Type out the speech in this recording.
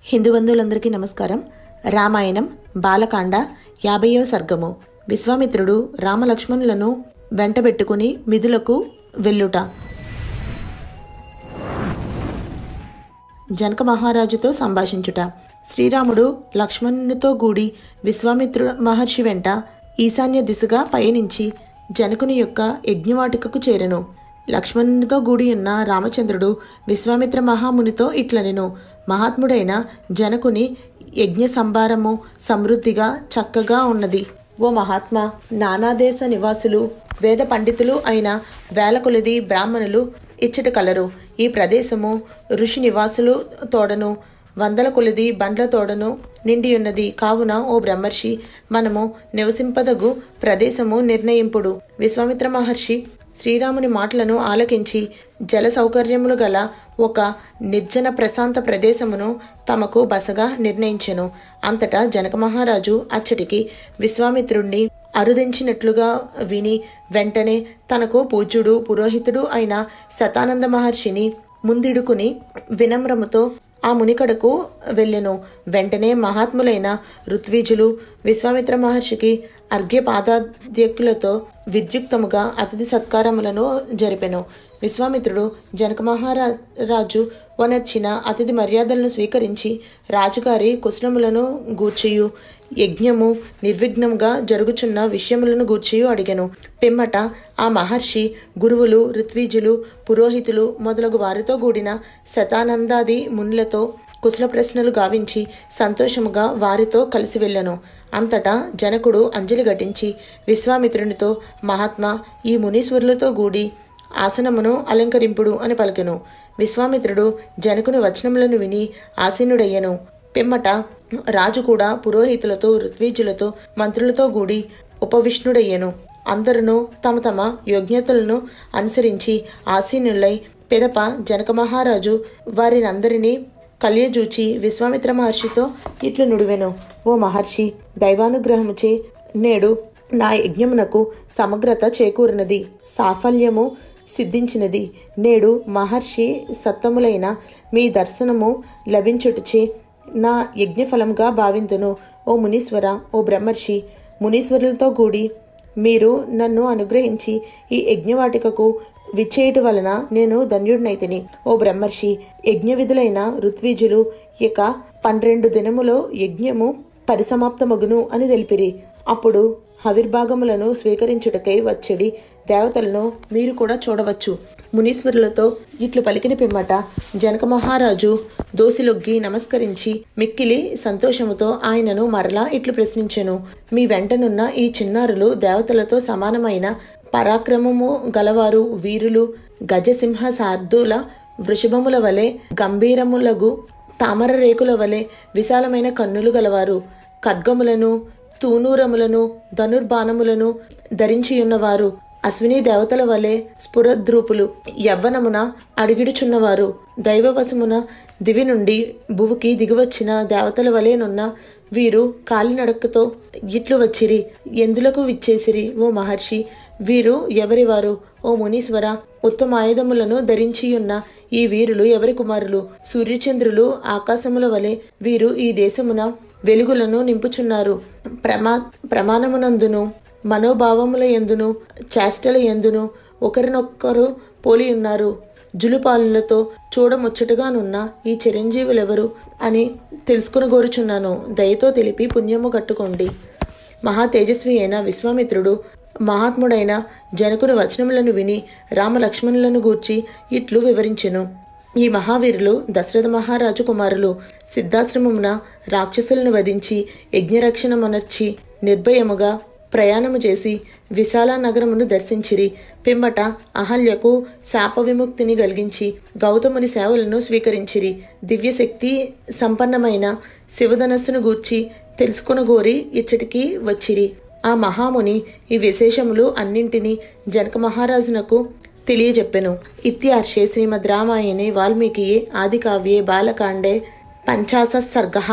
హిందూ బంధువులందరికీ నమస్కారం. రామాయణం బాలకాండ 50వ సర్గము. విశ్వామిత్రుడు రామలక్ష్మణులను వెంటబెట్టుకుని మిథులకు వెళ్ళుట. జనక మహారాజుతో సంభాషించుట. శ్రీరాముడు లక్ష్మణునితో గూడి విశ్వామిత్రుడు మహర్షి వెంట ఈశాన్య దిశగా పయనించి జనకుని యొక్క యజ్ఞవాటికకు చేరెను. లక్ష్మణునితో గూడి ఉన్న రామచంద్రుడు విశ్వామిత్ర మహామునితో ఇట్లనెను: మహాత్ముడైన జనకుని యజ్ఞ సంభారము సమృద్ధిగా చక్కగా ఉన్నది. ఓ మహాత్మా, నానాదేశ నివాసులు వేద పండితులు అయిన వేల కొలది బ్రాహ్మణులు ఇచ్చట కలరు. ఈ ప్రదేశము ఋషి నివాసులు తోడను వందల కొలది బండ్ల తోడను నిండియున్నది. కావున ఓ బ్రహ్మర్షి, మనము నివసింపదగు ప్రదేశము నిర్ణయింపుడు. విశ్వామిత్ర మహర్షి శ్రీరాముని మాటలను ఆలకించి జల సౌకర్యములు గల ఒక నిర్జన ప్రశాంత ప్రదేశమును తమకు బసగా నిర్ణయించెను. అంతటా జనక మహారాజు అచ్చటికి విశ్వామిత్రుణ్ణి అరుదించినట్లుగా విని వెంటనే తనకు పూజ్యుడు పురోహితుడు అయిన శతానంద మహర్షిని ముందిడుకుని వినమ్రముతో ఆ మునికడకు వెళ్ళెను. వెంటనే మహాత్ములైన ఋత్విజులు విశ్వామిత్ర మహర్షికి అర్ఘ్యపాదాద్యకులతో విద్యుక్తముగా అతిథి సత్కారములను జరిపెను. విశ్వామిత్రుడు జనక మహారాజు వనర్చిన అతిథి మర్యాదలను స్వీకరించి రాజుగారి కుశలములను గూర్చియు యజ్ఞము నిర్విఘ్నంగా జరుగుచున్న విషయములను గూర్చియు అడిగెను. పిమ్మట ఆ మహర్షి గురువులు ఋత్విజులు పురోహితులు మొదలగు వారితో కూడిన శతానందాది మునులతో కుశల ప్రశ్నలు గావించి సంతోషముగా వారితో కలిసి వెళ్ళెను. అంతటా జనకుడు అంజలి ఘటించి విశ్వామిత్రునితో, మహాత్మా, ఈ మునీశ్వరులతో గూడి ఆసనమును అలంకరింపుడు అని పలికెను. విశ్వామిత్రుడు జనకుని వచనములను విని ఆసీనుడయ్యెను. పిమ్మట రాజు కూడా పురోహితులతో ఋత్విజులతో మంత్రులతో గూడి ఉపవిష్ణుడయ్యెను. అందరూ తమ తమ యోగ్యతలను అనుసరించి ఆసీనులై పిదప జనక మహారాజు వారినందరినీ కలియజూచి విశ్వామిత్ర మహర్షితో ఇట్లు నుడివెను: ఓ మహర్షి, దైవానుగ్రహముచే నేడు నా యజ్ఞమునకు సమగ్రత చేకూరినది, సాఫల్యము సిద్ధించినది. నేడు మహర్షి సత్తములైన మీ దర్శనము లభించుటచే నా యజ్ఞఫలంగా భావింతును. ఓ మునీశ్వర, ఓ బ్రహ్మర్షి, మునీశ్వరులతో కూడి మీరు నన్ను అనుగ్రహించి ఈ యజ్ఞవాటికకు విచ్చేయుట వలన నేను ధన్యుడినైతిని. ఓ బ్రహ్మర్షి, యజ్ఞ విధులైన ఋత్విజులు ఇక 12 దినములో యజ్ఞము పరిసమాప్తమగును అని తెలిపిరి. అప్పుడు హవిర్భాగములను స్వీకరించుటకై వచ్చడి దేవతలను మీరు కూడా చూడవచ్చు. మునీశ్వరులతో ఇట్లు పలికిన పిమ్మట జనక మహారాజు దోసిలొగ్గి నమస్కరించి మిక్కిలి సంతోషముతో ఆయనను మరలా ఇట్లు ప్రశ్నించెను: మీ వెంటనున్న ఈ చిన్నారులు దేవతలతో సమానమైన పరాక్రమము గలవారు, వీరులు, గజసింహ సార్ధుల వృషభముల వలె గంభీరములగు తామర రేకుల వలె విశాలమైన కన్నులు గలవారు, ఖడ్గములను తూనూరములను ధనుర్బాణములను ధరించియున్నవారు, అశ్విని దేవతల వలె స్ఫురద్రూపులు, యవ్వనమున అడిగిడుచున్నవారు, దైవవశమున దివి నుండి భువికి దిగివచ్చిన దేవతల వలెనున్న వీరు కాలినడకతో ఇట్లు వచ్చిరి. ఎందులకు విచ్చేసిరి ఓ మహర్షి? వీరు ఎవరివారు? ఓ మునీశ్వర, ఉత్తమాయుధములను ధరించియున్న ఈ వీరులు ఎవరి కుమారులు? సూర్యచంద్రులు ఆకాశముల వలె వీరు ఈ దేశమున వెలుగులను నింపుచున్నారు. ప్రమాణమునందును మనోభావముల యందును చేష్టల యందును ఒకరినొక్కరు పోలియున్నారు. జులుపాలులతో చూడముచ్చటగానున్న ఈ చిరంజీవులెవరు అని తెలుసుకునగోరుచున్నాను. దయతో తెలిపి పుణ్యము కట్టుకోండి. మహా తేజస్వి అయిన విశ్వామిత్రుడు మహాత్ముడైన జనకుని వచనములను విని రామలక్ష్మణులను గూర్చి ఇట్లు వివరించెను: ఈ మహావీరులు దశరథ మహారాజు కుమారులు. సిద్ధాశ్రమమున రాక్షసులను వధించి యజ్ఞరక్షణమునర్చి నిర్భయముగా ప్రయాణము చేసి విశాల నగరమును దర్శించిరి. పిమ్మట అహల్యకు శాప విముక్తిని కలిగించి గౌతముని సేవలను స్వీకరించిరి. దివ్యశక్తి సంపన్నమైన శివధనస్సును గూర్చి తెలుసుకొనగోరి ఇచ్చటికి వచ్చిరి. ఆ మహాముని ఈ విశేషములు అన్నింటినీ జనక మహారాజునకు తెలియజెప్పెను. ఇత్యార్షే శ్రీమద్ రామాయణే వాల్మీకియే ఆదికావ్యే బాలకాండే 50 సర్గః.